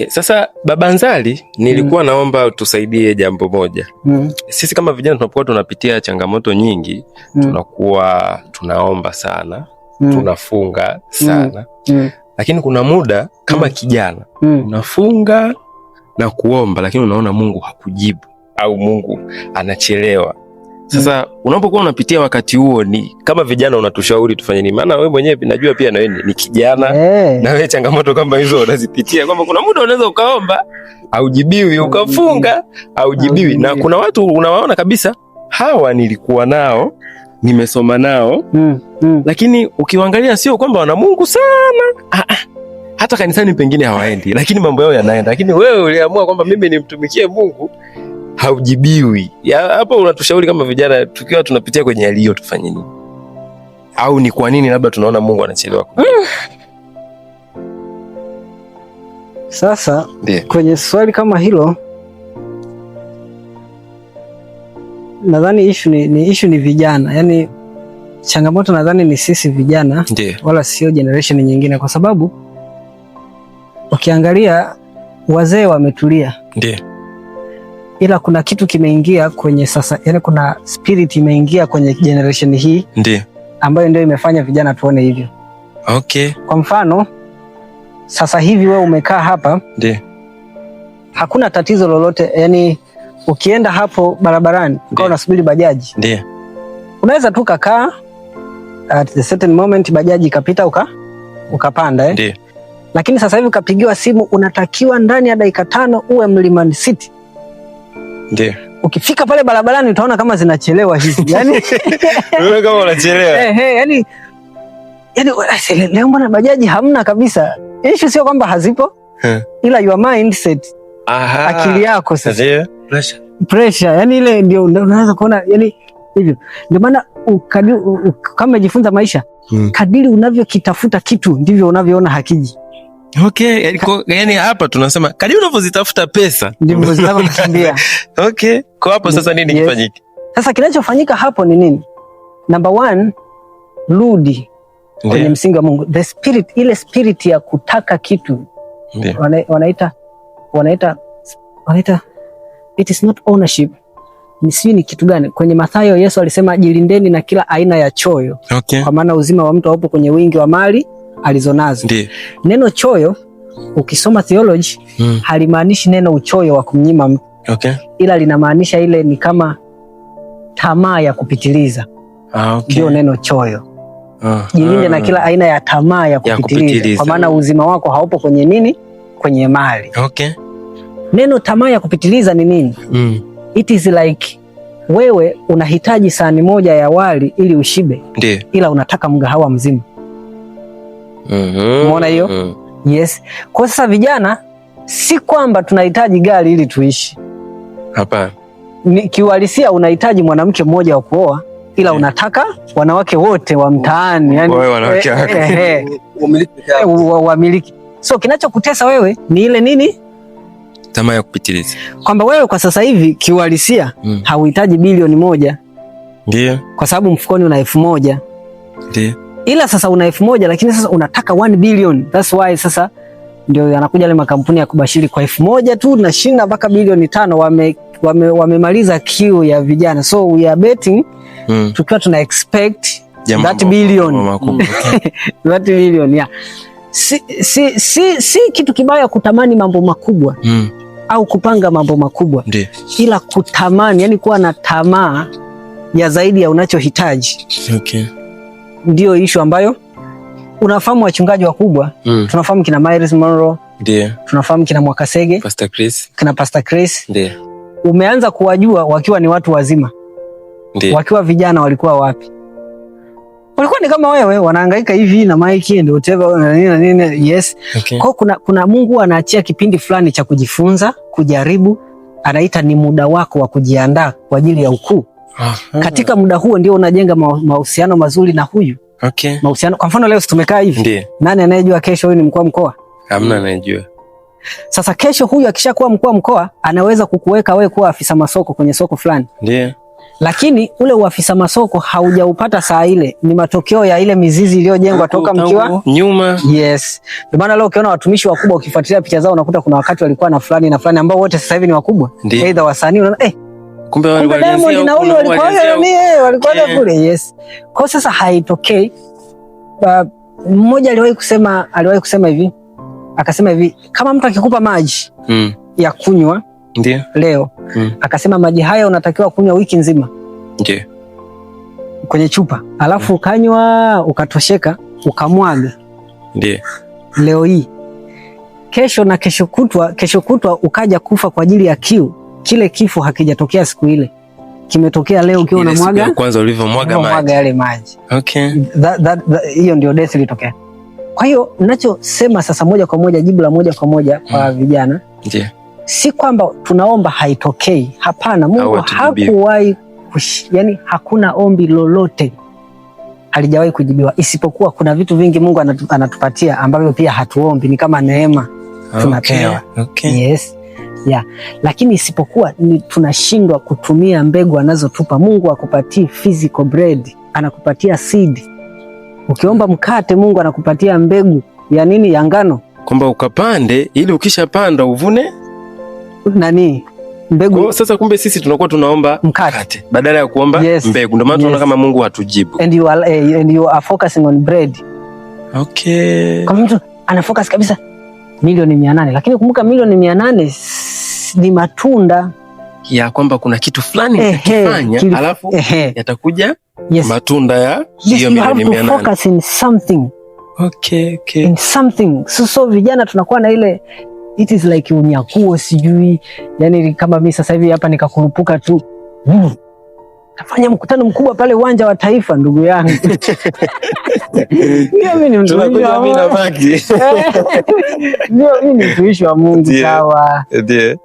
Sasa Baba Nzali, nilikuwa naomba tusaidie jambo moja. Sisi kama vijana tunapokuwa tunapitia changamoto nyingi, tunakuwa tunaomba sana, tunafunga sana. Lakini kuna muda kama kijana, unafunga na kuomba lakini unaona Mungu hakujibu au Mungu anachelewa. Sasa unapokuwa unapitia wakati huo, ni kama vijana unatushauri tufanye nini? Maana wewe mwenyewe najua pia na wewe ni kijana, na wewe changamoto kama hizo unazipitia, kwamba kuna muda unaweza ukaomba haujibiwi, ukafunga haujibiwi, na kuna watu unawaona kabisa hawa nilikuwa nao, nimesoma nao, lakini ukiwaangalia sio kwamba wana Mungu sana. Hata kanisani pengine hawaendi, lakini mambo yao yanaenda. Lakini wewe uliamua kwamba mimi nimtumikie Mungu, haujibiwi. Hapo unatushauri kama vijana tukiwa tunapitia kwenye hali hiyo tufanye nini? Au ni kwa nini labda tunaona Mungu anachelewa? Sasa kwenye swali kama hilo, nadhani issue ni vijana. Yaani changamoto nadhani ni sisi vijana, wala sio generation nyingine, kwa sababu ukiangalia wazee wametulia. Ila kuna kitu kimeingia kwenye sasa, yani kuna spirit imeingia kwenye generation hii, ambayo ndio imefanya vijana tuone hivyo. Kwa mfano, sasa hivi wewe umekaa hapa, hakuna tatizo lolote, yani ukienda hapo barabarani ukawa unasubiri bajaji, unaweza tu kukaa at the certain moment bajaji ikapita ukapanda Lakini sasa hivi ukapigiwa simu, unatakiwa ndani ya dakika 5 uwe Mlimani City. Ukifika pale barabarani utaona kama zinachelewa hizi. Yaani wewe kama unachelewa. Yaani leo mbona bajaji hamna kabisa. Issue sio kwamba hazipo. Ila your mindset. Akili yako sasa. Pressure. Yaani ile ndio unaweza kuona, yaani hivyo. Ndio maana kama umejifunza maisha, kadiri unavyokitafuta kitu ndivyo unavyoona hakiji. Yani hapa tunasema kadiri unavyozitafuta pesa ndivyo zinavyokimbia. Kwa hapo sasa nini kifanyike? Sasa kinachofanyika hapo ni nini? Number 1, rudi kwenye msingi wa Mungu. The spirit, ile spirit ya kutaka kitu. Wanaita it is not ownership. Ni kitu gani? Kwenye Mathayo Yesu alisema jilindeni na kila aina ya choyo. Kwa maana uzima wa mtu haupo kwenye wingi wa mali alizonazo. Neno choyo ukisoma theology halimaanishi neno uchoyo wa kumnyima mtu. Ila linamaanisha ile ni kama tamaa ya kupitiliza. Ndio neno choyo. Jilinde na kila aina ya tamaa ya kupitiliza. Kwa maana uzima wako haupo kwenye nini? Kwenye mali. Neno tamaa ya kupitiliza ni nini? It is like wewe unahitaji sahani moja ya wali ili ushibe. Ila unataka mgahawa mzima. Umeona hiyo? Yes. Kwa sasa vijana, si kwamba tunahitaji gari ili tuishi. Hapana. Kiuhalisia unahitaji mwanamke mmoja wa kuoa, ila unataka wanawake wote wa mtaani, yani wanawake wamiliki. So kinachokutesa wewe ni ile nini? Tamaa ya kupitiliza. Kwamba wewe kwa sasa hivi kiuhalisia hauhitaji bilioni 1. Kwa sababu mfukoni una 1000. Ila sasa una 1000, lakini sasa unataka 1 billion. That's why sasa ndio yanakuja yale makampuni ya kubashiri kwa 1000 tu na shinda mpaka bilioni 5. Wamemaliza kiu ya vijana. So we are betting tukiwa tuna expect that billion. That billion, Si kitu kibaya kutamani mambo makubwa au kupanga mambo makubwa. Ila kutamani, yani kuwa na tamaa ya zaidi ya unachohitaji. Ndio issue ambayo unafahamu wachungaji wakubwa. Tunafahamu kina Myles Monroe. Tunafahamu kina Mwakasege, Pastor Chris. Umeanza kuwajua wakiwa ni watu wazima. Wakiwa vijana walikuwa wapi? Walikuwa ni kama wewe, wanahangaika hivi na mic and whatever na nini. Yes. Kwa kuna Mungu anaachia kipindi fulani cha kujifunza, kujaribu, anaita ni muda wako wa kujiandaa kwa ajili ya ukuu. Katika muda huo ndio unajenga mahusiano mazuri na huyu. Mahusiano, kwa mfano leo tumekaa hivi. Nani anayejua kesho huyu ni mkuu wa mkoa? Hamna anayejua. Sasa kesho huyu akishakuwa mkuu wa mkoa anaweza kukuweka wewe kuwa afisa masoko kwenye soko fulani. Lakini ule uafisa masoko haujaupata saa ile, ni matokeo ya ile mizizi iliyojengwa toka mkiwa nyuma. Yes. Ndio maana leo ukiona watumishi wakubwa ukifuatilia picha zao unakuta kuna wakati walikuwa na fulani na fulani ambao wote sasa hivi ni wakubwa. Aidha wasanii unaona kumbe walianzia na huyu walikuwa kule. Yes. Kwa sasa haitokei. Mmoja aliwahi kusema hivi. Akasema hivi, kama mtu akikupa maji ya kunywa ndio leo akasema maji haya unatakiwa kunywa wiki nzima. Ndio. Kwenye chupa. Alafu ukanywa ukatosheka ukamwaga. Ndio. Leo hii. Kesho na kesho kutwa ukaja kufa kwa ajili ya kiu. Kile kifo hakijatokea siku ile. Kimetokea leo ukiwa unamwaga. Kwanza ulivyomwaga yale maji. Okay. Hiyo ndio death ilitokea. Kwa hiyo ninachosema sasa moja kwa moja, jibu la moja kwa moja kwa vijana. Ndio. Si kwamba tunaomba haitokei. Hapana, Mungu hakuwahi yani hakuna ombi lolote halijawahi kujibiwa, isipokuwa kuna vitu vingi Mungu anatupatia ambavyo pia hatuombi, ni kama neema tunapewa. Okay. Yes. Yeah. Lakini isipokuwa ni tunashindwa kutumia mbegu anazotupa. Mungu akupatii physical bread, anakupatia seed. Ukiomba mkate Mungu anakupatia mbegu ya nini? Ya ngano. Kwamba ukapande ili ukishapanda uvune mbegu. Kwa sasa kumbe sisi tunakuwa tunaomba mkate badala ya kuomba mbegu. Ndio maana tunaona kama Mungu hatujibu. And you are focusing on bread. Okay. Kama mtu ana focus kabisa milioni 800, lakini kumbuka milioni 800 ni matunda ya kwamba kuna kitu fulani utakifanya alafu yatakuja matunda ya hiyo milioni 800. You have to focus in something. Okay. In something. So vijana tunakuwa na ile it is like unyakuo sijui. Yani kama mimi sasa hivi hapa nikakurupuka tu. Nafanya mkutano mkubwa pale uwanja wa Taifa, ndugu yangu. Mimi ni mtumishi wa Mungu. Sawa. Ndio.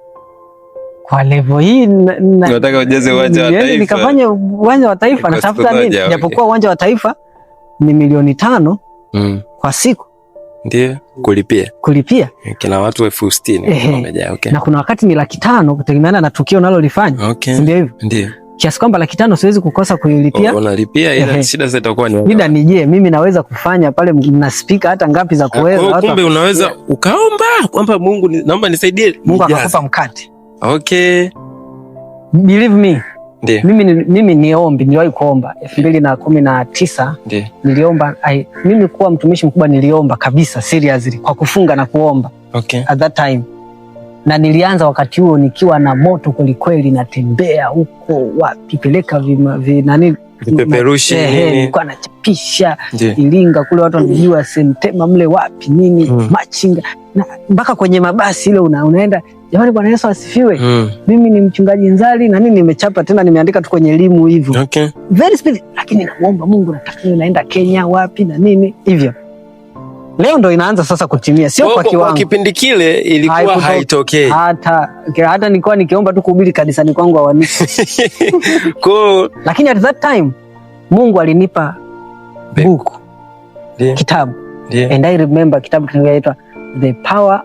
Kwa level hii nataka ujaze uwanja wa Taifa. Nikafanya uwanja wa Taifa na tafuta nini? Japokuwa uwanja wa Taifa ni milioni 5 kwa siku. Ndio, kulipia. Kila watu 60,000 wamejaa. Okay. Na kuna wakati ni 500,000 kutegemeana na tukio unalolifanya. Okay. Ndio hivyo. Ndio. Kiasi kwamba 500,000 siwezi kukosa kuilipia. Unalipia ila shida zitakuwa ni shida ni mimi naweza kufanya pale na speaker hata ngapi za kuweza. Kumbe unaweza ukaomba kwamba Mungu naomba nisaidie. Mungu akakupa mkate. Okay. Believe me. Ndiyo. Mimi niombi, niliwahi kuomba 2019. Ndiyo. Niliomba mimi kuwa mtumishi mkubwa, niliomba kabisa seriously kwa kufunga na kuomba. Okay. At that time. Na nilianza wakati huo nikiwa na moto kweli, natembea huko wapi peleka vipeperushi nilikuwa nachapisha Iringa kule, watu wanajua Sentema mle wapi nini Machinga na mpaka kwenye mabasi ile unaenda, jamani Bwana Yesu asifiwe. Mimi ni mchungaji Nzali na nini, nimechapa tena nimeandika tu kwenye elimu hivyo. Okay. Very speed, lakini naomba Mungu, nataka naenda Kenya wapi na nini hivyo. Leo ndo inaanza sasa kutimia, sio kwa kiwango. Kwa kipindi kile ilikuwa haitokei. Hata nilikuwa nikiomba tu kuhubiri kanisani kwangu hawanipi. Lakini at that time Mungu alinipa book. Kitabu. And I remember kitabu kinaitwa The Power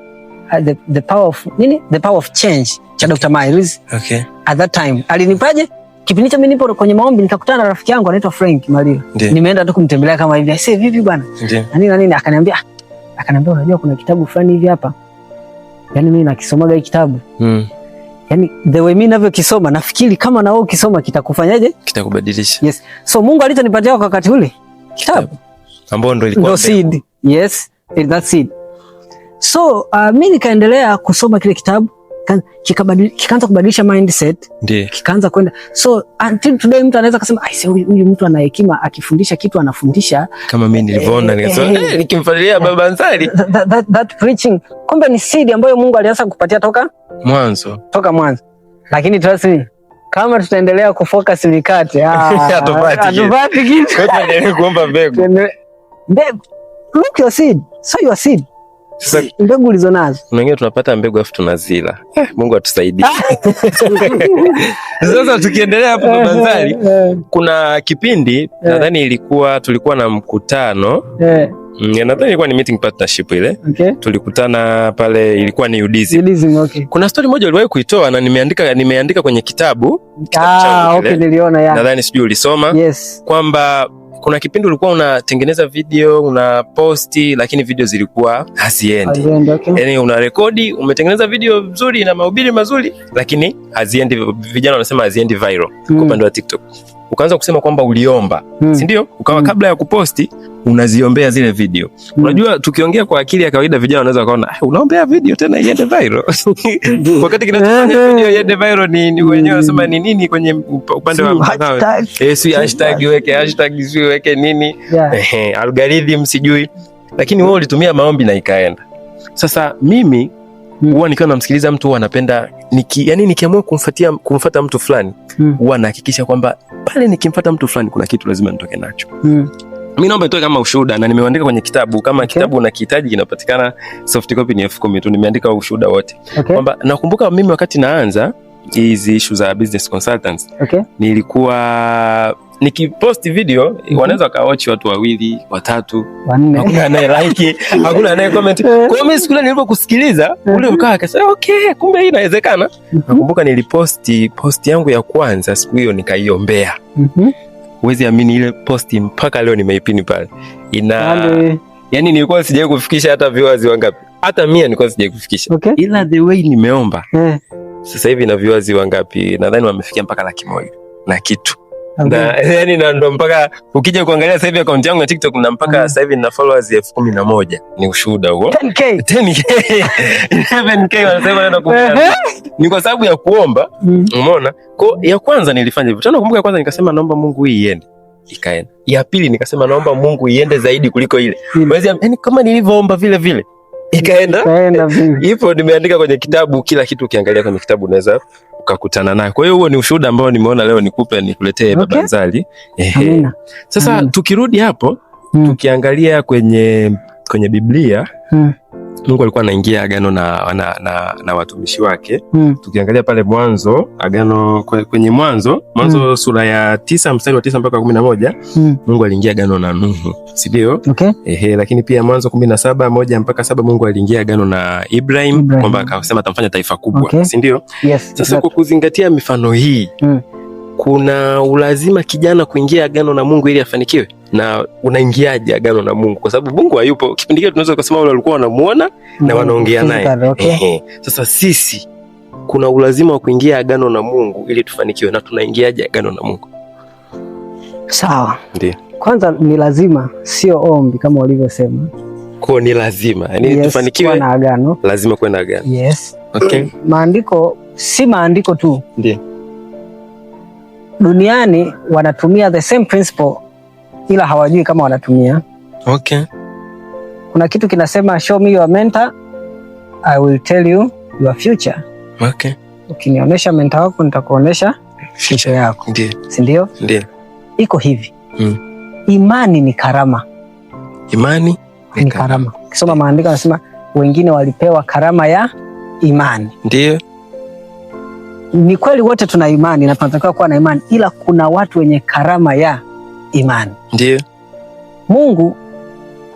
of Change cha Dr. Myers. Okay. At that time alinipaje? Kipindi cha mimi nipo kwenye maombi nikakutana na rafiki yangu anaitwa Frank Mario. Nimeenda tu kumtembelea kama hivi. Sasa vipi bwana? Na nini akaniambia unajua kuna kitabu fulani hivi hapa. Yaani mimi nakisomaga hiki kitabu. Yaani the way mimi ninavyokisoma nafikiri kama na wewe ukisoma kitakufanyaje? Kitakubadilisha. Yes. So Mungu alichonipatia kwa wakati ule kitabu ambao ndio ilikuwa seed. Yes, that seed. So mimi nikaendelea kusoma kile kitabu, kikaanza kubadilisha mindset. Ndiyo. Kikaanza kwenda. So until today mtu anaweza kusema huyu mtu ana hekima, akifundisha kitu anafundisha kama mimi nilivyoona nikasema nikimfuatilia baba Nzali that preaching kumbe ni seed ambayo Mungu alianza kupatia toka mwanzo. Lakini trust me, kama tutaendelea kufocus mikate hatupati kitu. Tuendelee kuomba mbegu. Look your seed, sow your seed. Sasa mbegu ulizonazo. Wengine tunapata mbegu afu tunazila. Mungu atusaidie. Sasa tukiendelea hapo baba Nzali, kuna kipindi nadhani tulikuwa na mkutano Nadhani ilikuwa ni meeting partnership ile. Okay. Tulikutana pale, ilikuwa ni UDSM. UDSM, okay. Kuna story moja uliwahi kuitoa na nimeandika kwenye kitabu. Okay, niliona ya. Nadhani sijui ulisoma. Yes. Kwamba kuna kipindi ulikuwa unatengeneza video, una posti, lakini video zilikuwa haziendi. Okay. Yaani una rekodi, umetengeneza video nzuri na mahubiri mazuri, lakini haziendi, vijana wanasema haziendi viral kwa upande wa TikTok. Ukaanza kusema kwamba uliomba, si ndio? Ukawa kabla ya kuposti unaziombea zile video. Unajua tukiongea kwa akili ya kawaida vijana wanaweza wakaona unaombea video tena iende viral. Wakati kinachofanya video iende viral ni wenyewe wanasema ni nini kwenye upande wa mtandao. Si hashtag weke hashtag, si weke nini. Algorithm sijui. Lakini wewe ulitumia maombi na ikaenda. Sasa mimi huwa nikiwa namsikiliza mtu huwa napenda yani nikiamua kumfuata mtu fulani huwa nahakikisha kwamba pale nikimfuata mtu fulani kuna kitu lazima nitoke nacho. Mimi naomba nitoe kama ushuhuda na nimeandika kwenye kitabu kama kitabu unakihitaji kinapatikana soft copy ni 10,000 tu, nimeandika ushuhuda wote. Kwamba nakumbuka mimi wakati naanza hizi issue za business consultants. Nilikuwa nikipost video wanaweza kaochi watu 2, 3, hakuna anaye like, hakuna anaye comment. Kwa mimi siku ile nilipokusikiliza ule ukaa akasema okay, kumbe hii inawezekana. Nakumbuka niliposti post yangu ya kwanza siku hiyo nikaiombea. Huwezi amini ile posti mpaka leo nimeipini pale. Yani nilikuwa sijawahi kufikisha hata viewers wangapi. Hata 100 nilikuwa sijawahi kufikisha. Ila the way nimeomba. Sasa hivi na viewers wangapi? Nadhani wamefikia mpaka 100,000 na kitu. Na yani ndo mpaka ukija kuangalia sasa hivi account yangu ya TikTok na mpaka sasa hivi na followers 11,000. Ni ushuhuda huo. 11K wanasema naenda kufikia. Ni kwa sababu ya kuomba. Umeona? Kwa ya kwanza nilifanya hivyo. Tena nakumbuka ya kwanza nikasema naomba Mungu hii iende. Ikaenda. Ya pili nikasema naomba Mungu iende zaidi kuliko ile. Yani kama nilivyoomba vile vile ikaenda. Ipo nimeandika kwenye kitabu, kila kitu ukiangalia kwenye kitabu unaweza ukakutana nayo. Kwa hiyo huo ni ushuhuda ambao nimeona leo nikuletee Baba Nzali. Sasa tukirudi hapo, tukiangalia kwenye Biblia, Mungu alikuwa anaingia agano na watumishi wake. Tukiangalia pale Mwanzo, agano kwenye Mwanzo sura ya 9 mstari wa 9 mpaka 11, Mungu aliingia agano na Nuhu, si ndio? Lakini pia Mwanzo 17:1 mpaka 7 Mungu aliingia agano na Ibrahim kwamba akasema atamfanya taifa kubwa, si ndio? Sasa kwa kuzingatia mifano hii, kuna ulazima kijana kuingia agano na Mungu ili afanikiwe? Na unaingiaje agano na Mungu? Kwa sababu Mungu hayupo. Kipindi kile tunaweza kusema wale walikuwa wanamuona na wanaongea naye. Sasa sisi kuna ulazima wa kuingia agano na Mungu ili tufanikiwe, na tunaingiaje agano na Mungu? Sawa. Ndio. Kwanza ni lazima, sio ombi kama walivyosema. Kwa ni lazima. Yaani tufanikiwe na agano. Lazima kuwe na agano. Maandiko si maandiko tu. Ndio. Duniani wanatumia the same principle ila hawajui kama wanatumia. Kuna kitu kinasema show me your mentor, I will tell you your future. Ukinionyesha mentor wako nitakuonyesha future yako. Si ndio? Ndio. Iko hivi. Imani ni karama. Imani ni karama. Ukisoma maandiko yanasema wengine walipewa karama ya imani. Ndio. Ni kweli wote tuna imani na tunatakiwa kuwa na imani, ila kuna watu wenye karama ya imani. Ndio. Mungu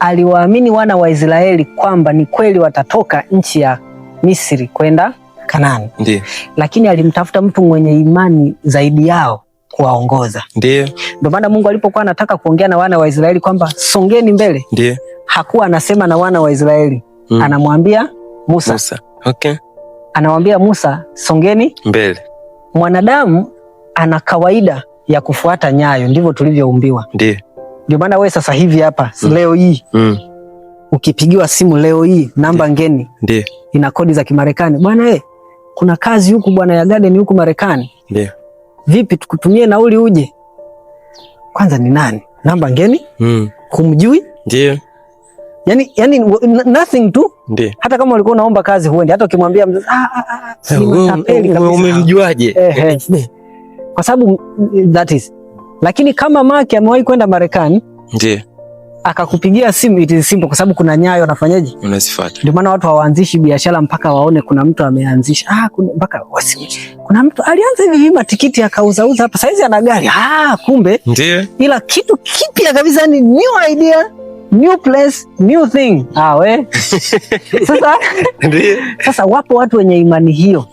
aliwaamini wana wa Israeli kwamba ni kweli watatoka nchi ya Misri kwenda Kanaani. Ndio. Lakini alimtafuta mtu mwenye imani zaidi yao kuwaongoza. Ndio. Ndio maana Mungu alipokuwa anataka kuongea na wana wa Israeli kwamba songeni mbele. Ndio. Hakuwa anasema na wana wa Israeli. Anamwambia Musa. Anamwambia Musa, songeni mbele. Mwanadamu ana kawaida ya kufuata nyayo, ndivyo tulivyoumbiwa. Ndio maana wewe sasa hivi hapa leo hii ukipigiwa simu leo hii namba ngeni ina kodi za Kimarekani. Bwana kuna kazi huku bwana ya garden huku Marekani. Vipi tukutumie nauli uje? Kwanza ni nani? Namba ngeni? Kumjui? Yani nothing tu. Hata kama ulikuwa unaomba kazi huendi, hata ukimwambia umemjuaje? Kwa sababu that is. Lakini kama Mark amewahi kwenda Marekani, akakupigia simu, it is simple, kwa sababu kuna nyayo anafanyaje? Unazifuata. Ndio maana watu hawaanzishi biashara mpaka waone kuna mtu ameanzisha. Mpaka kuna mtu alianza hivi matikiti akauzauza hapa, saizi ana gari. Kumbe. Ila kitu kipya kabisa, ni new idea. new place, new thing. We. Sasa wapo watu wenye imani hiyo.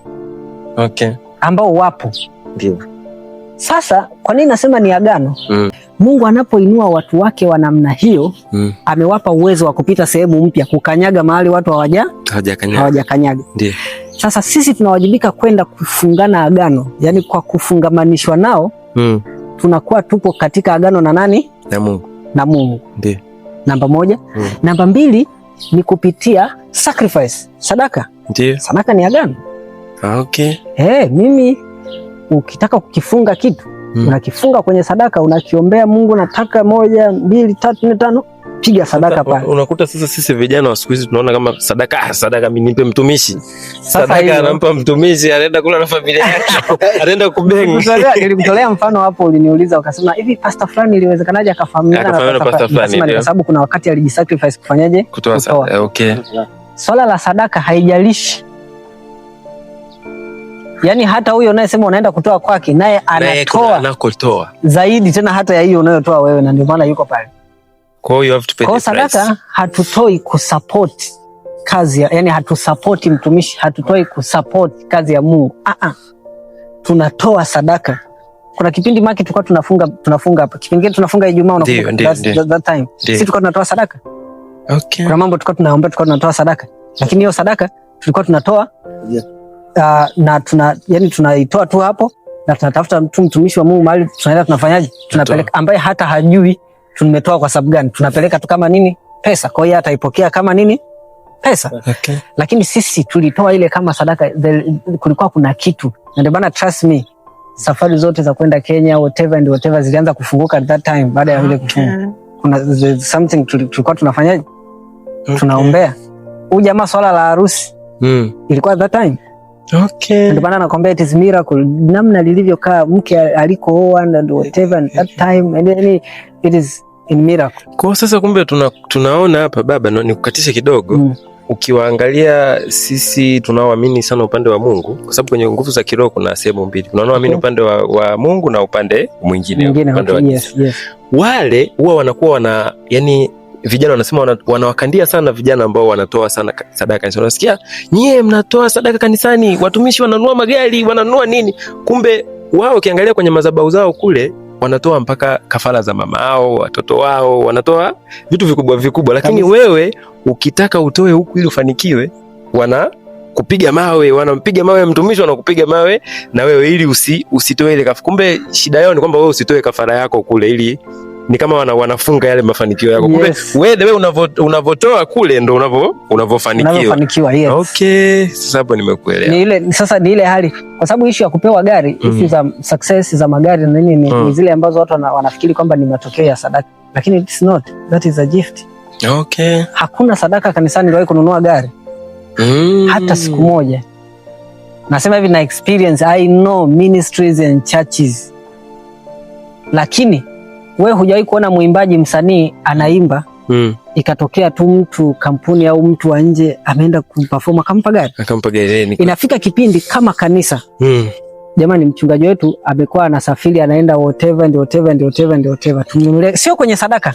Okay. Ambao wapo. Ndio. Sasa kwa nini nasema ni agano? Mungu anapoinua watu wake wa namna hiyo, amewapa uwezo wa kupita sehemu mpya, kukanyaga mahali watu hawajakanyaga. Ndio. Sasa sisi tunawajibika kwenda kufungana agano, yani kwa kufungamanishwa nao, tunakuwa tupo katika agano na nani? Na Mungu. Ndio. Namba moja. Namba mbili ni kupitia sacrifice, sadaka. Ndio. Sadaka ni agano. Okay. Mimi ukitaka kukifunga kitu, unakifunga kwenye sadaka, unakiombea Mungu, nataka 1, 2, 3, 4, 5, piga sadaka pale. Unakuta sasa sisi vijana wa siku hizi tunaona kama sadaka mimi nipe mtumishi. Sadaka anampa mtumishi, anaenda kula na familia yake. Anaenda kubenga. Nilikutolea mfano hapo, uliniuliza ukasema hivi pastor fulani iliwezekanaje akafahamika na pastor fulani? Kwa sababu kuna wakati alijisacrifice kufanyaje? Kutoa. Okay. Swala la sadaka haijalishi. Yani hata huyo unayesema unaenda kutoa kwake naye anatoa zaidi tena hata ya hiyo unayotoa wewe, na ndio maana yuko pale. Kwa hiyo you have to pay the price. Sadaka hatutoi kusupport kazi yani hatusupport mtumishi, hatutoi kusupport kazi ya Mungu. Tunatoa sadaka. Kuna kipindi maki tulikuwa tunafunga hapa. Kipindi tunafunga Ijumaa, unakumbuka that time. Sisi tulikuwa tunatoa sadaka. Okay. Kuna mambo tulikuwa tunaomba, tulikuwa tunatoa sadaka. Lakini hiyo sadaka tulikuwa tunatoa na tunaitoa tu hapo, na tunatafuta mtumishi wa Mungu mahali tunaenda, tunafanyaje? Tunapeleka ambaye hata hajui tumetoa kwa sababu gani. Tunapeleka tu kama nini? Pesa. Kwa hiyo ataipokea kama nini? Pesa. Okay. Lakini sisi tulitoa ile kama sadaka, kulikuwa kuna kitu. Na ndio maana trust me, safari zote za kwenda Kenya whatever zilianza kufunguka at that time baada ya ile kufunga. Kuna something tulikuwa tunafanyaje? Tunaombea. Huyu jamaa swala la harusi ilikuwa at that time. Okay. Ndio maana nakwambia it is miracle namna lilivyokaa mke alikooa and whatever that time, and then it is in miracle. Kwa sasa kumbe tunaona hapa baba, nikukatisha kidogo. Ukiwaangalia sisi tunaoamini sana upande wa Mungu, kwa sababu kwenye nguvu za kiroho kuna sehemu mbili. Kuna wanaoamini upande wa Mungu na upande mwingine upande wa yes. Wale huwa wanakuwa yani vijana wanasema wanawakandia sana vijana ambao wanatoa sana sadaka. Unasikia nyie mnatoa sadaka kanisani, watumishi wananunua magari, wananunua nini? Kumbe wao ukiangalia kwenye madhabahu zao kule wanatoa mpaka kafara za mama wao, watoto wao, wanatoa vitu vikubwa. Lakini wewe ukitaka utoe huku ili ufanikiwe, wanakupiga mawe, wanampiga mawe mtumishi, wanakupiga mawe na wewe ili usitoe ile kafara. Kumbe shida yao ni kwamba wewe usitoe kafara yako kule, ili ni kama wanafunga yale mafanikio yako. Kumbe wewe unavotoa kule ndo unavofanikiwa. Yes. Okay, sasa hapo nimekuelewa. Ni ile hali, kwa sababu issue ya kupewa gari, issue za success za magari na nini ni zile ambazo watu wanafikiri kwamba ni matokeo ya sadaka, lakini it's not, that is a gift. Okay. Hakuna sadaka kanisani iliwahi kununua gari. Hata siku moja. Nasema hivi na experience, I know ministries and churches. Lakini wewe hujawahi kuona mwimbaji msanii anaimba ikatokea tu mtu kampuni au mtu wa nje ameenda kuperform akampa gari. Inafika kipindi kama kanisa. Jamani, mchungaji wetu amekuwa anasafiri anaenda whatever. Tumnunulie, sio kwenye sadaka.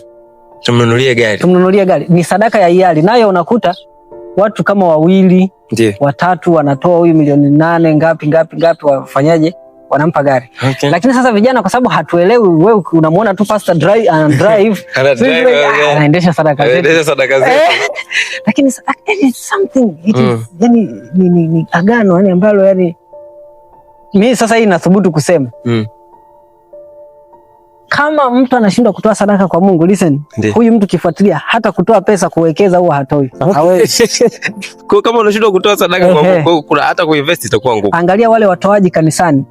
Tumnunulie gari. Ni sadaka ya hiari. Nayo unakuta watu kama 2, 3 wanatoa, huyu 8 ngapi wafanyaje? Wanampa gari. Okay. Lakini sasa vijana kwa sababu hatuelewi, wewe unamuona tu pastor drive anaendesha sadaka zetu. Lakini it's something yani ni agano yani ambalo yani mimi sasa hii nathubutu kusema. Kama mtu anashindwa kutoa sadaka kwa Mungu, listen, huyu mtu kifuatilia hata kutoa pesa kuwekeza huwa hatoi. Kwa kama unashindwa kutoa sadaka kwa Mungu, kuna hata kuinvest itakuwa ngumu. Angalia wale watoaji kanisani.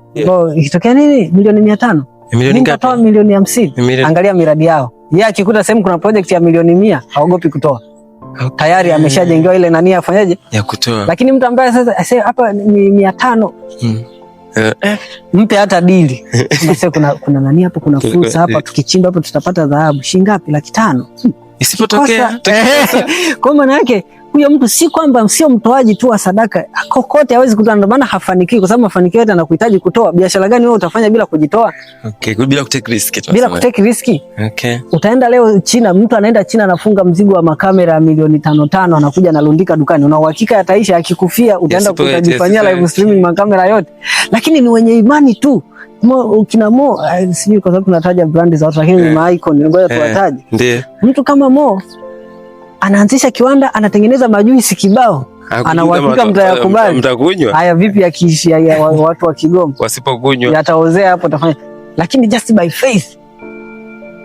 Ikitokea nini? Milioni 500. Milioni ngapi? Nitatoa milioni 50. Angalia miradi yao. Yeye akikuta sehemu kuna project ya milioni 100, haogopi kutoa. Tayari ameshajengewa ile nani afanyaje? Ya kutoa. Lakini mtu ambaye sasa hapa ni 500. Mpe hata dili. Kuna nani hapo, kuna fursa hapa, tukichimba hapo tutapata dhahabu. Shilingi ngapi? 500,000. Isipotokea kwa maana yake huyo mtu si kwamba sio mtoaji tu wa sadaka, kokote hawezi kutoa, ndio maana hafanikiwi, kwa sababu mafanikio yote yanakuhitaji kutoa. Biashara gani wewe utafanya bila kujitoa? Okay, bila kutake risk. Bila kutake risk. Okay. Utaenda leo China, mtu anaenda China anafunga mzigo wa makamera milioni 5 anakuja analundika dukani. Una uhakika yataisha? Akikufia utaenda kujifanyia live streaming makamera yote. Lakini ni wenye imani tu. Kina Mo, sijui kwa sababu tunataja brand za watu, lakini ni icon, ngoja tuwataje. Ndio. Mtu kama Mo anaanzisha kiwanda, anatengeneza majuisi kibao. Ana uhakika mtayakubali. Mtakunywa. Haya vipi akiishia watu wa Kigoma? Wasipokunywa. Yataozea hapo tafanya. Lakini just by faith.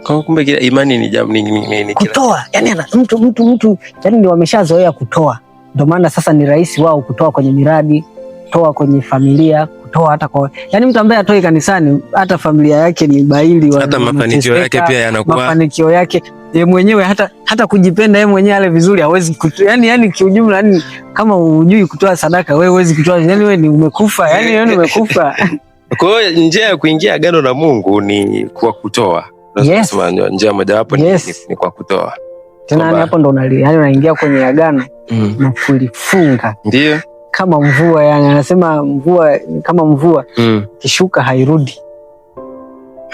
Kwa kumbe imani ni jambo ni kutoa. Yaani mtu yaani ni wameshazoea kutoa. Ndio maana sasa ni rahisi wao kutoa kwenye miradi, kutoa kwenye familia, kutoa hata kwa, yaani mtu ambaye atoi kanisani hata familia yake ni baili, hata mafanikio yake pia yanakuwa mafanikio yake yeye mwenyewe, hata kujipenda yeye mwenyewe ale vizuri hawezi yani kiujumla, yani kama hujui kutoa sadaka wewe huwezi kutoa, yani wewe ni umekufa, yani wewe umekufa. Kwa hiyo njia ya kuingia agano na Mungu ni kwa kutoa. Yes. Njia mojawapo ni kwa kutoa. Tena hapo ndo unaingia kwenye agano na kulifunga. Ndio. Kama mvua, yani anasema mvua kama mvua kishuka hairudi.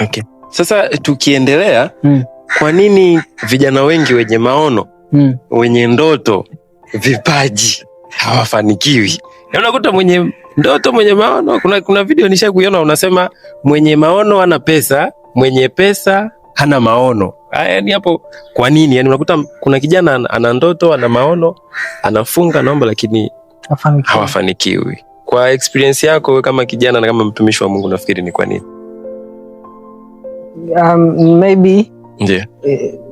Okay. Sasa tukiendelea, kwa nini vijana wengi wenye maono, wenye ndoto, vipaji hawafanikiwi? Unakuta mwenye ndoto, mwenye maono, kuna video nishakuiona unasema mwenye maono hana pesa, mwenye pesa hana maono. Yaani hapo kwa nini? Yaani unakuta kuna kijana ana ndoto, ana maono, anafunga naomba lakini hawafanikiwi. Kwa experience yako kama kijana na kama mtumishi wa Mungu, nafikiri ni kwa nini? Maybe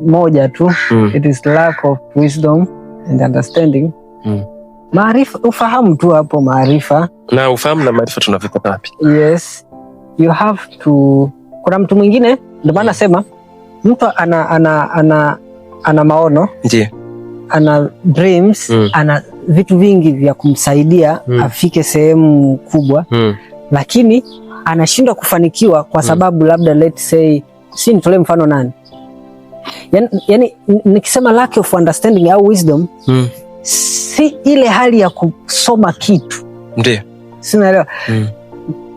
moja tu, it is lack of wisdom and understanding. Maarifa, ufahamu tu hapo, maarifa. Na ufahamu na maarifa tunavipata wapi? Yes, you have to. Kuna mtu mwingine, ndio maana nasema mtu ana maono, ndio ana dreams, ana vitu vingi vya kumsaidia afike sehemu kubwa, lakini anashindwa kufanikiwa kwa sababu labda let's say, si nitolee mfano nani, yani nikisema lack of understanding au wisdom, si ile hali ya kusoma kitu, ndio sinaelewa.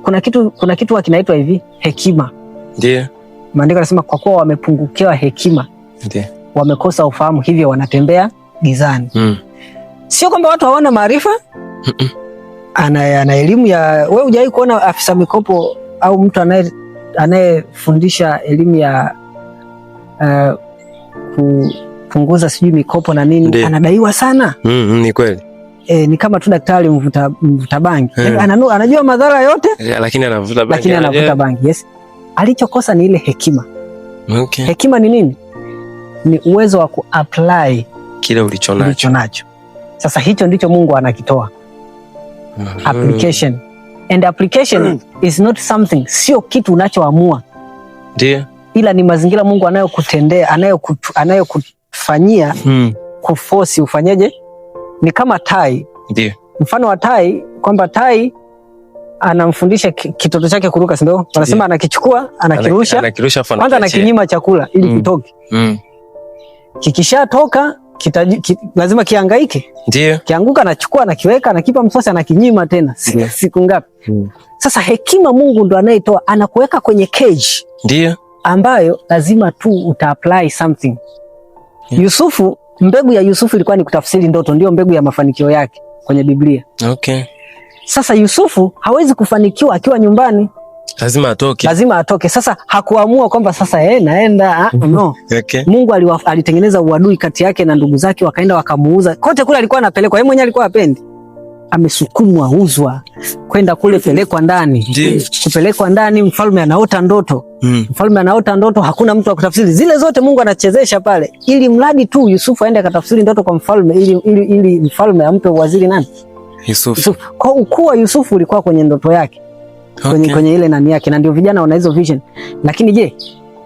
Kuna kitu kinaitwa hivi hekima, ndio maandiko yanasema kwa kuwa wamepungukiwa hekima, ndio wamekosa ufahamu, hivyo wanatembea gizani. Sio kwamba watu hawana maarifa. Ana elimu ya, wewe hujawahi kuona afisa mikopo au mtu anayefundisha elimu ya kupunguza sijui mikopo na nini, anadaiwa sana. Ni kweli. Ni kama tu daktari mvuta bangi. Anajua madhara yote, lakini anavuta bangi. Yes. Alichokosa ni ile hekima. Okay. Hekima ni nini? Ni uwezo wa kuapply kile ulichonacho. Sasa hicho ndicho Mungu anakitoa. Application. And application is not something, sio kitu unachoamua. Ndio. Ila ni mazingira Mungu anayokutendea, anayokufanyia kuforce ufanyeje? Ni kama tai. Ndio. Mfano wa tai, kwamba tai anamfundisha kitoto chake kuruka, si ndio? Wanasema anakichukua, anakirusha kwanza, anakinyima chakula ili kitoke. Kikishatoka lazima kihangaike. Ndio. Kianguka anachukua, anakiweka, anakipa msosi, anakinyima tena. Siku ngapi? Sasa hekima Mungu ndo anayetoa, anakuweka kwenye cage. Ndio. Ambayo lazima tu uta-apply something. Yusufu, mbegu ya Yusufu ilikuwa ni kutafsiri ndoto, ndio mbegu ya mafanikio yake kwenye Biblia. Okay. Sasa Yusufu hawezi kufanikiwa akiwa nyumbani. Lazima atoke. Sasa hakuamua kwamba sasa naenda, no. Okay. Mungu alitengeneza uadui kati yake na ndugu zake, wakaenda wakamuuza. Kote kule alikuwa anapelekwa, yeye mwenyewe alikuwa hapendi. Amesukumwa, uzwa, kwenda kule, pelekwa ndani. Kupelekwa ndani, mfalme anaota ndoto. Mfalme anaota ndoto, hakuna mtu wa kutafsiri. Zile zote Mungu anachezesha pale, ili mradi tu Yusufu aende akatafsiri ndoto kwa mfalme, ili mfalme ampe waziri nani? Yusufu. Kwa ukuu wa Yusufu ulikuwa kwenye ndoto yake. Kwenye ile nani yake, na ndio vijana wana hizo vision. Lakini je,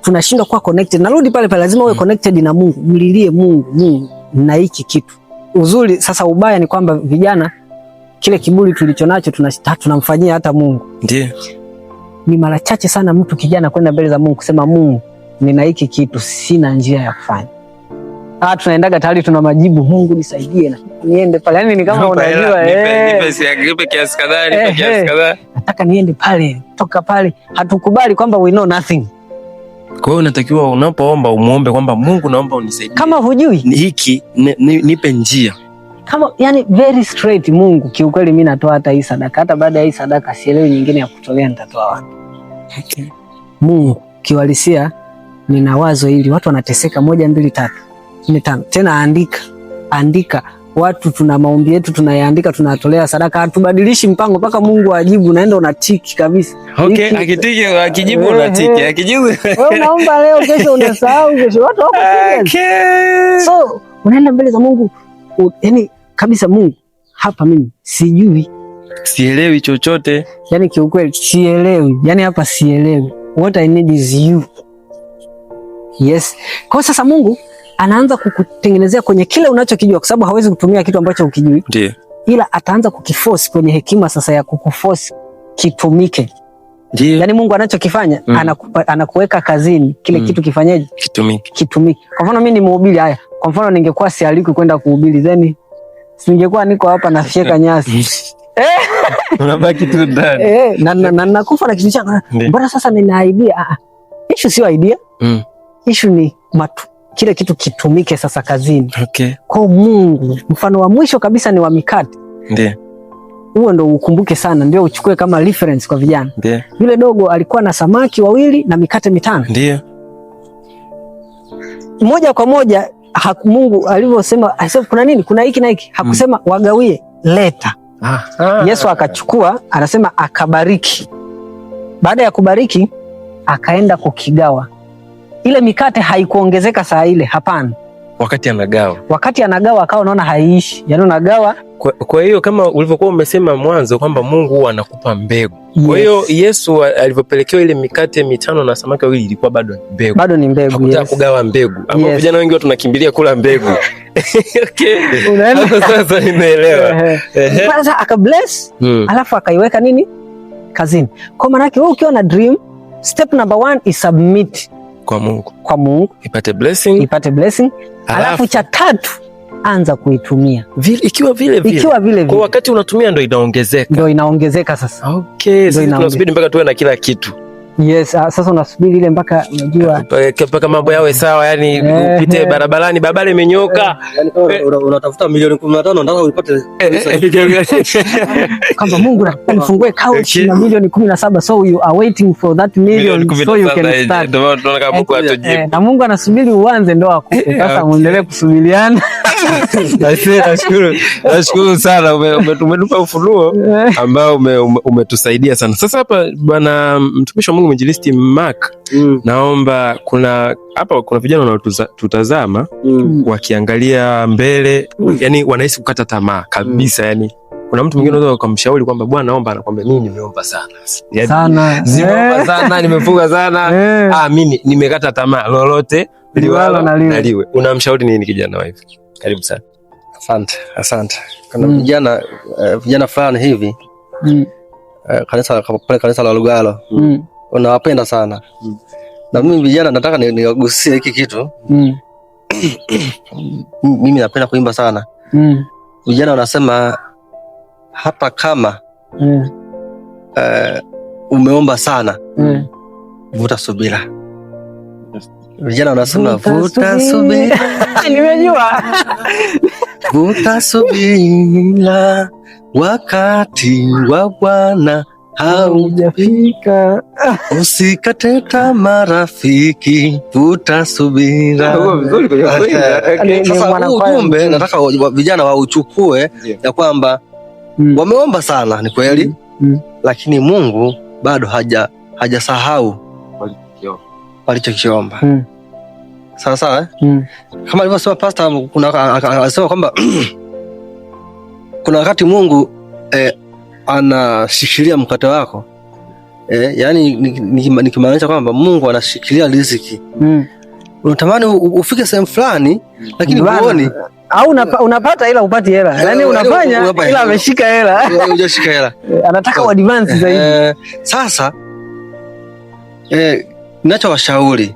tunashindwa kuwa connected? Narudi pale pale, lazima uwe connected na Mungu. Mlilie Mungu na hiki kitu. Uzuri sasa, ubaya ni kwamba vijana kile kiburi tulichonacho tunamfanyia hata Mungu. Ndio. Ni mara chache sana mtu kijana kwenda mbele za Mungu kusema, Mungu, nina hiki kitu, sina njia ya kufanya. tunaendaga tayari tuna majibu, Mungu nisaidie na niende pale. Yaani ni kama unajua nipe kiasi kadhaa. Nataka niende pale, toka pale. Hatukubali kwamba we know nothing. Kwa hiyo unatakiwa unapoomba umuombe kwamba Mungu naomba unisaidie. Kama hujui hiki nipe njia. Kama yani very straight, Mungu kiukweli mimi natoa hata hii sadaka, hata baada ya hii sadaka sielewi nyingine ya kutolea nitatoa wapi. Okay. Mungu kiwalisia nina wazo hili, watu wanateseka 1 2 3 4 5. Tena andika. Watu tuna maombi yetu tunayaandika, tunatolea sadaka, hatubadilishi mpango mpaka Mungu ajibu, naenda unatiki kabisa. Okay, akitiki akijibu unatiki, akijibu. Wewe unaomba leo, kesho unasahau, kesho watu wako serious. Okay. So, unaenda mbele za Mungu, yani kabisa, Mungu hapa mimi sijui. Sielewi chochote. Yani kiukweli sielewi. Yani hapa sielewi. What I need is you. Yes. Kwa sasa Mungu anaanza kukutengenezea kwenye kile unachokijua, kwa sababu hawezi kutumia kitu ambacho ukijui. Ndiyo. Ila ataanza kukiforce kwenye hekima sasa ya kukuforce kitumike. Ndiyo. Yani Mungu anachokifanya anakuweka kazini kile kitu kifanyaje? Kitumike. Kwa mfano mimi ni mhubiri, haya. Kwa mfano ningekuwa sialikwi kwenda kuhubiri, then singekuwa niko hapa nafyeka nyasi. Unabaki tu ndani. Na nakufa na kitu changu. Mbona sasa nina idea? Issue sio idea. Issue ni kile kitu kitumike sasa kazini. Okay. Kwa Mungu, mfano wa mwisho kabisa ni wa mikate. Ndiyo. Huo ndo ukumbuke sana, ndio uchukue kama reference kwa vijana. Ndiyo. Yule dogo alikuwa na samaki 2 na mikate 5. Ndiyo. Moja kwa moja Mungu alivyosema, asema kuna nini? Kuna hiki na hiki. Hakusema wagawie, leta. Yesu akachukua, anasema akabariki. Baada ya kubariki, akaenda kukigawa. Ile mikate haikuongezeka saa ile, hapana. Wakati anagawa akawa unaona haiishi. Yaani unagawa. Kwa hiyo kama ulivyokuwa umesema mwanzo kwamba Mungu huwa anakupa mbegu. Yes. Kwa hiyo Yesu alivyopelekewa ile mikate 5 na samaki 2 ilikuwa bado mbegu. Bado ni mbegu. Hakutaka kugawa mbegu. Hapo vijana wengi tunakimbilia kula mbegu. Okay. Unaona sasa nimeelewa. Sasa akabless, alafu akaiweka nini? Kazini. Kwa maana yake wewe ukiwa na dream, step number 1 is submit kwa Mungu. Ipate blessing. Alafu cha 3 anza kuitumia. Ikiwa vile. Kwa wakati unatumia ndo inaongezeka. Sasa. Okay, sisi tunasubiri mpaka tuwe na kila kitu. Yes, sasa unasubiri ile mpaka unajua mpaka mambo yawe sawa, yani upite barabarani barabara imenyoka. Yani kama unatafuta milioni 15 nataka uipate kama Mungu anafungue couch na milioni 17, so you are waiting for that million so you can start. Tunataka Mungu atujibu. Na Mungu anasubiri uanze ndo akupe. Sasa muendelee kusubiriana. Nashukuru sana, umetupa ufunuo ambao umetusaidia sana. Sasa hapa bwana mtumishi wa Mungu Mwinjilisti Mark, naomba kuna vijana wanaotutazama wakiangalia mbele, yani wanahisi kukata tamaa kabisa, yani kuna mtu mwingine anaweza kumshauri kwamba bwana naomba, anakuambia mimi nimeomba sana. Nimeomba sana, nimefunga sana. Mimi nimekata tamaa, lolote liwalo na liwe. Unamshauri nini kijana hivi? Karibu sana. Asante. Kuna vijana fulani hivi kanisa la Lugalo. Unawapenda sana. Na mimi vijana nataka niwagusie hiki kitu. Mimi napenda kuimba sana. Vijana wanasema hata kama umeomba sana, vuta subira. Vijana wanasema vuta subira. Nimejua. Vuta subira, wakati wa Bwana haujafika. Usikate tamaa rafiki, vuta subira. Sasa kumbe nataka vijana wauchukue ya kwamba wameomba sana, ni kweli, lakini Mungu bado hajasahau walichokiomba. Sawa. Kama alivyosema pastor, anasema kwamba kuna wakati Mungu anashikilia mkate wako. Yani nikimaanisha kwamba Mungu anashikilia riziki. Unatamani ufike sehemu fulani lakini huoni, au unapata ila upati hela. Yani unafanya ila ameshika hela. Hujashika hela. Anataka advance zaidi. Sasa ninachowashauri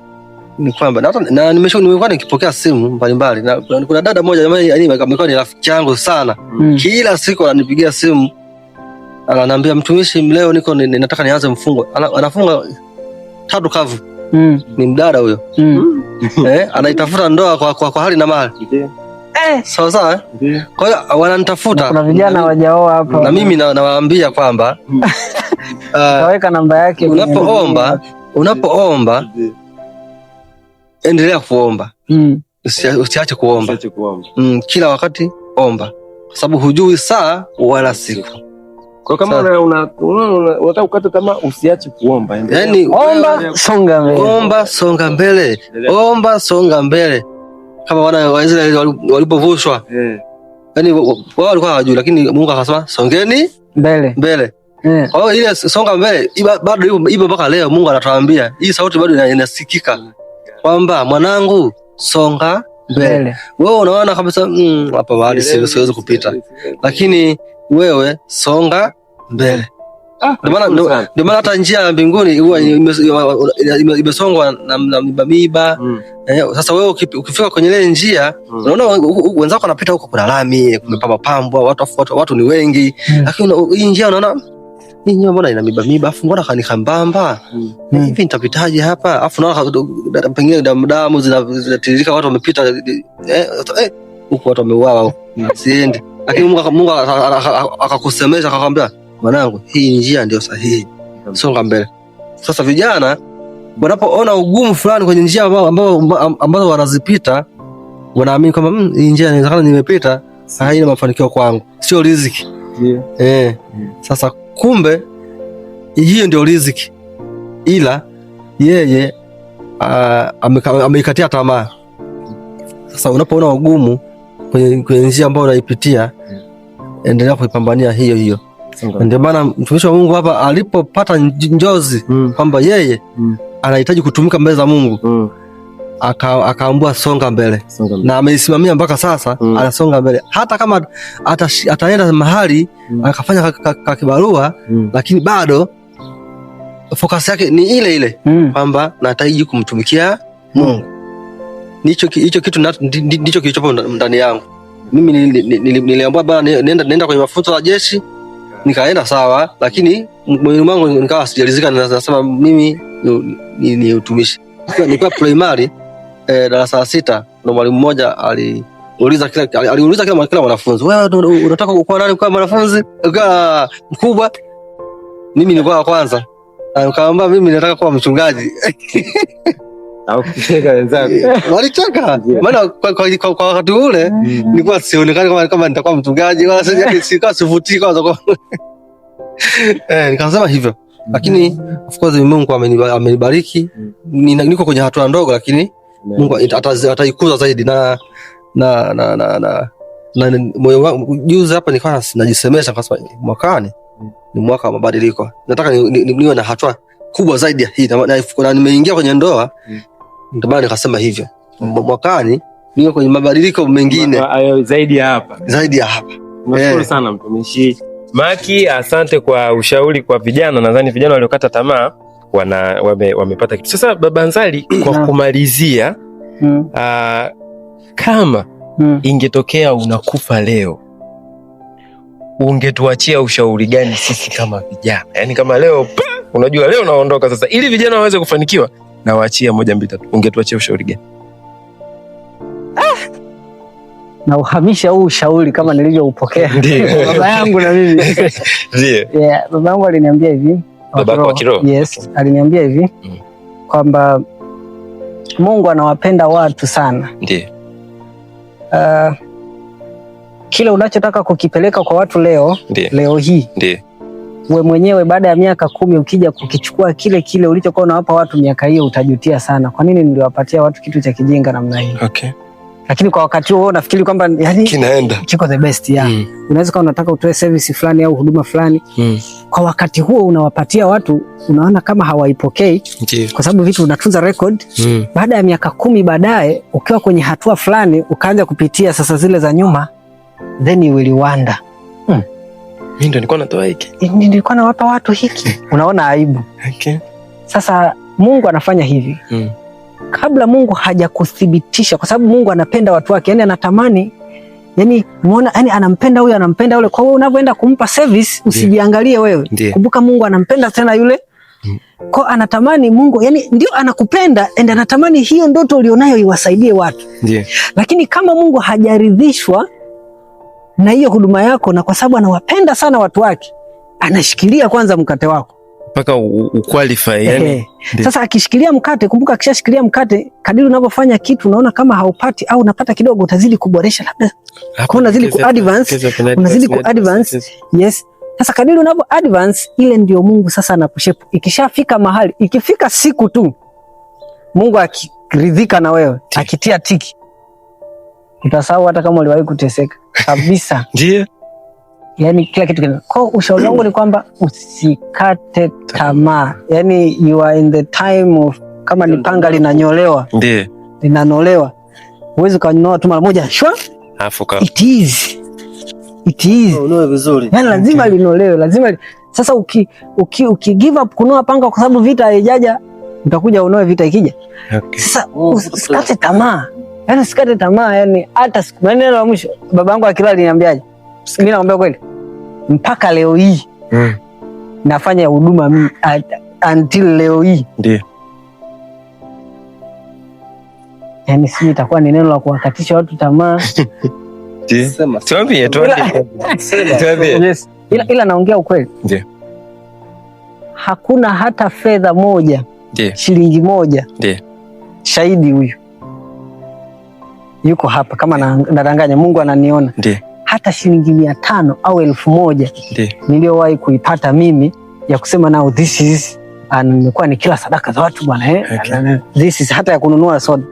ni kwamba na nimekuwa nikipokea simu mbalimbali, na kuna dada moja amekuwa ni rafiki yangu sana. Kila siku ananipigia simu, ananiambia mtumishi, leo nataka nianze mfungo. Anafunga 3 kavu. Ni mdada huyo. Anaitafuta ndoa kwa hali na mali. Sawa. Kwa hiyo wananitafuta. Kuna vijana wajaoa hapa. Na mimi nawaambia kwamba kaweka namba yake. Unapoomba endelea kuomba. Usiache kuomba. Kila wakati omba. Kwa sababu hujui saa wala siku. Kwa kama unataka kukata tamaa, usiache kuomba. Yaani omba, songa mbele. Omba, songa mbele. Omba, songa mbele. Kama wana wa Israeli walipovushwa. Yaani wao walikuwa hawajui, lakini Mungu akasema songeni mbele. Kwa hiyo ile songa mbele bado ipo mpaka leo. Mungu anatuambia, hii sauti bado inasikika kwamba mwanangu, songa mbele. Wewe unaona kabisa hapa mahali siwezi kupita, lakini wewe songa mbele. Ndio maana hata njia ya mbinguni huwa imesongwa na miba. Sasa wewe ukifika kwenye ile njia, unaona wenzako wanapita huko, kuna lami, kumepambwa, watu ni wengi, lakini hii njia unaona hii njia mbona ina miba, afu mbona kanikambamba hivi, nitapitaje hapa? Afu naona pengine damu zinatiririka, watu wamepita huko, watu wameuawa, siende. Lakini Mungu akakusemesha, akakwambia mwanangu, hii njia ndio sahihi, songa mbele. Sasa vijana wanapoona ugumu fulani kwenye njia ambazo wanazipita, wanaamini kwamba hii njia inawezekana nimepita, haina mafanikio kwangu, sio riziki. Sasa kumbe hiyo ndio riziki, ila yeye ameikatia tamaa. Sasa unapoona ugumu kwenye njia ambayo unaipitia, endelea kuipambania hiyo. Ndio maana mtumishi wa Mungu hapa alipopata njozi kwamba yeye anahitaji kutumika mbele za Mungu, akaambua songa mbele. Na ameisimamia mpaka sasa, anasonga mbele. Hata kama ataenda mahali akafanya kibarua, lakini bado focus yake ni ile kwamba nahitaji kumtumikia Mungu. Hicho kitu ndicho kilichopo ndani yangu. Mimi niliambiwa bana, nenda kwenye mafunzo ya jeshi, nikaenda sawa, lakini moyo wangu nikawa sijalizika. Nasema mimi ni utumishi. Nilikuwa primary darasa la 6, na mwalimu mmoja aliuliza kila mwanafunzi, wewe unataka kuwa nani kwa mwanafunzi mkubwa? Mimi nilikuwa wa kwanza, nikamwambia mimi nataka kuwa mchungaji. Au kucheka wenzako walicheka, maana kwa wakati ule nilikuwa sionekani kama nitakuwa mchungaji, wala sikuwa sivutii kwanza. Nikasema hivyo, lakini of course Mungu amenibariki. Niko kwenye hatua ndogo, lakini Mungu ataikuza zaidi. Na moyo wangu juzi hapa nilikuwa najisemesha kwa sababu mwakani ni mwaka wa mabadiliko. Nataka niwe na hatua kubwa zaidi ya hii, na nimeingia kwenye ndoa. Ndio maana nikasema hivyo, mwakani niwe kwenye mabadiliko mengine zaidi ya hapa. Nashukuru sana mtumishi Maki, asante kwa ushauri kwa vijana. Nadhani vijana waliokata tamaa wamepata kitu. Sasa Baba Nzali, kwa kumalizia, kama ingetokea unakufa leo, ungetuachia ushauri gani sisi kama vijana? Yaani kama leo unajua leo naondoka sasa, ili vijana waweze kufanikiwa, na waachia 1 2 3, ungetuachia ushauri gani? Na uhamisha huu ushauri kama nilivyoupokea baba yangu na mimi. Ndio. Baba yangu aliniambia hivi. Baba kwa kiroho. Yes, aliniambia hivi kwamba Mungu anawapenda watu sana. Ndio. Kile unachotaka kukipeleka kwa watu leo, leo hii. Ndio. Wewe mwenyewe baada ya miaka 10 ukija kukichukua kile ulichokuwa unawapa watu miaka hiyo, utajutia sana. Kwa nini niliwapatia watu kitu cha kijinga namna hii? Okay. Lakini kwa wakati huo nafikiri kwamba yani kiko the best ya. Unaweza kama unataka utoe service fulani au huduma fulani. Kwa wakati huo unawapatia watu, unaona kama hawaipokei. Kwa sababu vitu unatunza record. Baada ya miaka 10 baadaye, ukiwa kwenye hatua fulani ukaanza kupitia sasa zile za nyuma, then you will wonder. Mimi ndo nilikuwa natoa hiki. Nilikuwa nawapa watu hiki. Unaona aibu. Okay. Sasa Mungu anafanya hivi. kabla Mungu hajakuthibitisha, kwa sababu Mungu anapenda watu wake, yani anatamani, yani muona, yani anampenda huyu, anampenda yule. Kwa hiyo unapoenda kumpa service usijiangalie wewe. Kumbuka Mungu anampenda tena yule. Kwa anatamani Mungu, yani ndio anakupenda and anatamani hiyo ndoto ulionayo iwasaidie watu. Lakini kama Mungu hajaridhishwa na hiyo huduma yako, na kwa sababu anawapenda sana watu wake, anashikilia kwanza mkate wako mpaka uqualify yani. Sasa akishikilia mkate, kumbuka akishashikilia mkate, kadiri unavyofanya kitu unaona kama haupati au unapata kidogo, utazidi kuboresha, labda kwa unazidi ku-advance, yes. Sasa kadiri unavyo advance, ile ndio Mungu sasa anakushape. Ikishafika mahali, ikifika siku tu Mungu akiridhika na wewe, akitia tiki, utasahau hata kama uliwahi kuteseka kabisa. Ndio. Yani kila kitu kina. Kwa ushauri wangu ni kwamba usikate tamaa. Yani you are in the time of, kama ni panga linanyolewa. Ndio. Linanolewa. Uweze kunyoa tu mara moja, shwa? It is. Unoe vizuri. Yani lazima linolewe, lazima. Sasa uki give up kunoa panga kwa sababu vita haijaja, utakuja unoe vita ikija. Sasa usikate tamaa. Yani usikate tamaa, yani hata maneno la mwisho babangu akilala aliniambiaje? Mimi nakwambia kweli, mpaka leo hii nafanya huduma mimi until leo hii. Ndio. Yani si itakuwa ni neno la kuwakatisha watu tamaa. Sema. Tuambie. Yes. Ila naongea ukweli. Ndio. Hakuna hata fedha moja, shilingi moja. Ndio. Shahidi huyu yuko hapa, kama nadanganya, Mungu ananiona. Ndio. Hata shilingi 500 au 1000 niliyowahi kuipata mimi ya kusema now this is, nimekuwa ni kila sadaka za watu bwana, this is hata ya kununua soda.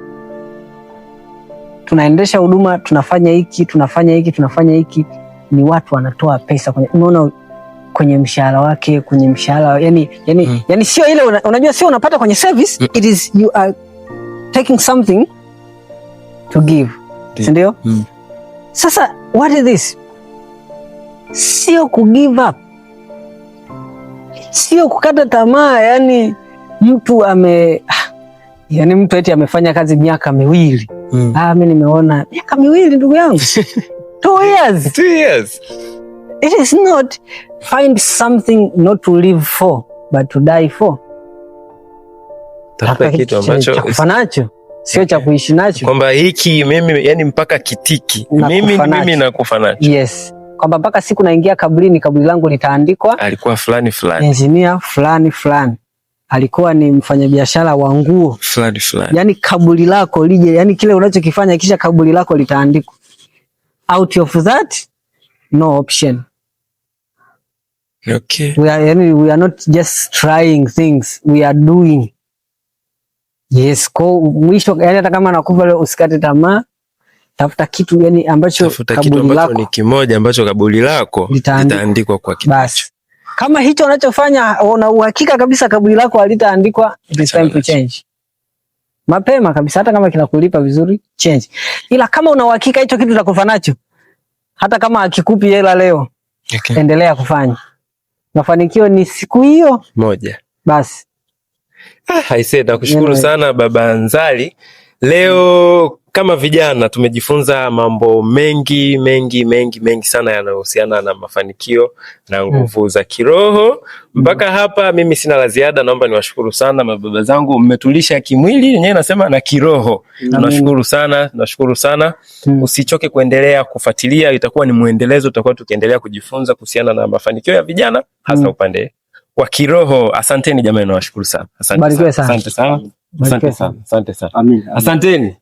Tunaendesha huduma, tunafanya hiki, ni watu wanatoa pesa kwenye, unaona, kwenye mshahara wake, kwenye mshahara, yani sio ile unajua, sio unapata kwenye service, it is you are taking something to give. Ndio? Sasa what is this? Sio ku give up, sio kukata tamaa. Yani mtu yani mtu eti amefanya kazi miaka 2. Mimi nimeona miaka 2 ndugu yangu. 2 years. 2 years. It is not find something not to live for but to die for. Tafuta kitu ambacho cha kufanacho, sio cha kuishi nacho. Kwamba hiki mimi, yani mpaka kitiki mimi nakufa nacho. Yes. Kwamba mpaka siku naingia kaburini, kaburi langu litaandikwa alikuwa fulani, engineer fulani, alikuwa ni mfanyabiashara wa nguo fulani. Yani kaburi lako lije, yani kile unachokifanya kisha kaburi lako litaandikwa. Out of that, no option. Okay. We are not just trying things, we are doing. Yes, kwa mwisho, yani hata kama nakufa leo, usikate tamaa. Tafuta kitu yani ambacho kaburi lako ni kimoja, ambacho kaburi lako litaandikwa kwa kitu. Basi kama hicho unachofanya una uhakika kabisa kaburi lako halitaandikwa, it is time to change. Mapema kabisa, hata kama kinakulipa vizuri, change. Ila kama una uhakika hicho kitu utakufa nacho, hata kama akikupi hela leo, endelea kufanya. Mafanikio ni siku hiyo moja. Basi. Haise, nakushukuru sana Baba Nzali. Leo kama vijana tumejifunza mambo mengi sana yanayohusiana na mafanikio na nguvu za kiroho. Mpaka hapa mimi sina la ziada, naomba niwashukuru sana mababa zangu, mmetulisha kimwili, yenyewe nasema na kiroho. Nashukuru sana. Usichoke kuendelea kufuatilia, itakuwa ni muendelezo, tutakuwa tukiendelea kujifunza kuhusiana na mafanikio ya vijana, hasa upande wa kiroho. Asanteni jamani, nawashukuru sana. Asante sana. Asante sana. Asanteni.